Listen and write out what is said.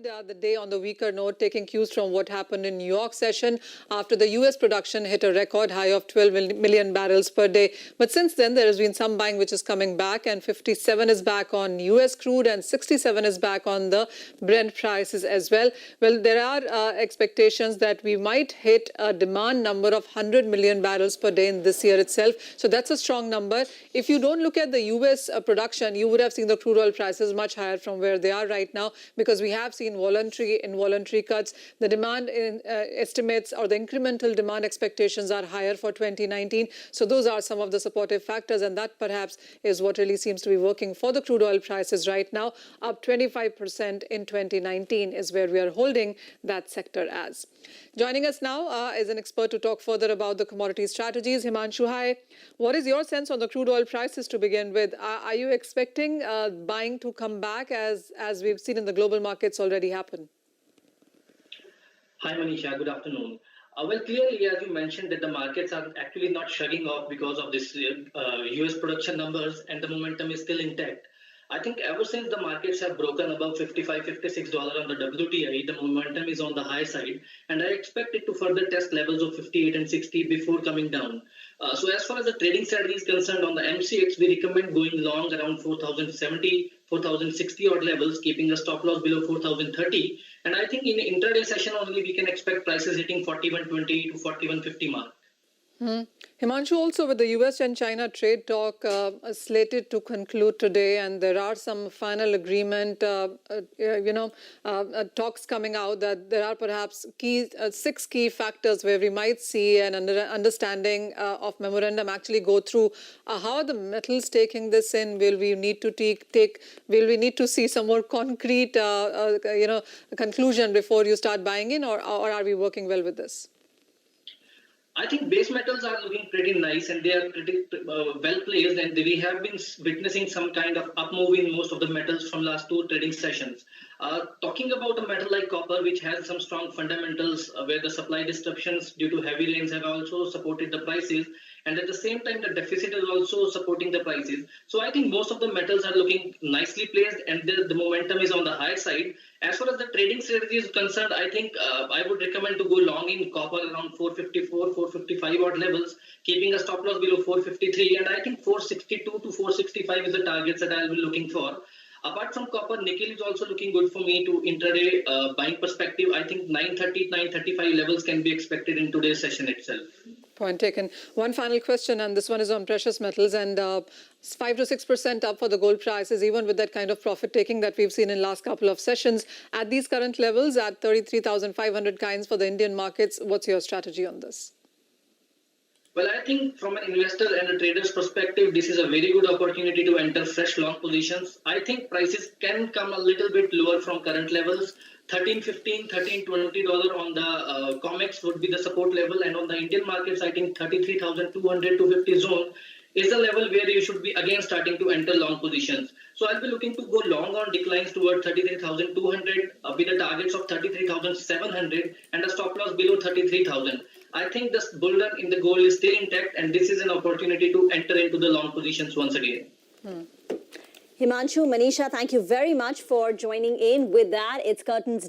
started the day on the weaker note, taking cues from what happened in New York session after the U.S. production hit a record high of 12 million barrels per day. But since then, there has been some buying which is coming back, and 57 is back on U.S. crude and 67 is back on the Brent prices as well. Well, there are expectations that we might hit a demand number of 100 million barrels per day in this year itself. So that's a strong number. If you don't look at the U.S. production, you would have seen the crude oil prices much higher from where they are right now, because we have seen voluntary, involuntary cuts. The demand estimates or the incremental demand expectations are higher for 2019. So those are some of the supportive factors, and that perhaps is what really seems to be working for the crude oil prices right now. Up 25% in 2019 is where we are holding that sector as. Joining us now is an expert to talk further about the commodity strategies. Himanshu, hi. What is your sense on the crude oil prices to begin with? Are you expecting buying to come back as we've seen in the global markets already happen? Hi, Manisha. Good afternoon. Well, clearly, as you mentioned, that the markets are actually not shrugging off because of this U.S. production numbers, and the momentum is still intact. I think ever since the markets have broken above $55, $56 on the WTI, the momentum is on the high side, and I expect it to further test levels of 58 and 60 before coming down. So as far as the trading strategy is concerned, on the MCX, we recommend going long around 4,070, 4,060 odd levels, keeping a stop loss below 4,030. And I think in intraday session only, we can expect prices hitting 41.20 to 41.50 mark. Himanshu, also with the US and China trade talk slated to conclude today, and there are some final agreement, talks coming out, that there are perhaps six key factors where we might see an understanding of memorandum actually go through. How are the metals taking this in? Will we need to see some more concrete, conclusion before you start buying in, or are we working well with this? I think base metals are looking pretty nice, and they are pretty well placed, and we have been witnessing some kind of up move in most of the metals from last two trading sessions. Talking about a metal like copper, which has some strong fundamentals where the supply disruptions due to heavy rains have also supported the prices, and at the same time the deficit is also supporting the prices. So I think most of the metals are looking nicely placed, and the momentum is on the high side. As far as the trading strategy is concerned, I think I would recommend to go long in copper around 454, 455 odd levels, keeping a stop loss below 453, and I think 462 to 465 is the targets that I'll be looking for. Apart from copper, nickel is also looking good for me to intraday buying perspective. I think 930, 935 levels can be expected in today's session itself. Point taken. One final question, and this one is on precious metals, and 5 to 6% up for the gold prices, even with that kind of profit taking that we've seen in last couple of sessions. At these current levels, at 33,500 kinds for the Indian markets, what's your strategy on this? Well, I think from an investor and a trader's perspective, this is a very good opportunity to enter fresh long positions. I think prices can come a little bit lower from current levels. $13.15, $13.20 on the COMEX would be the support level, and on the Indian markets, I think 33,200 to 50 zone is the level where you should be again starting to enter long positions. So I'll be looking to go long on declines toward 33,200 with the targets of 33,700 and a stop loss below 33,000. I think this bull run in the gold is still intact, and this is an opportunity to enter into the long positions once again. Himanshu, Manisha, thank you very much for joining in. With that, it's curtains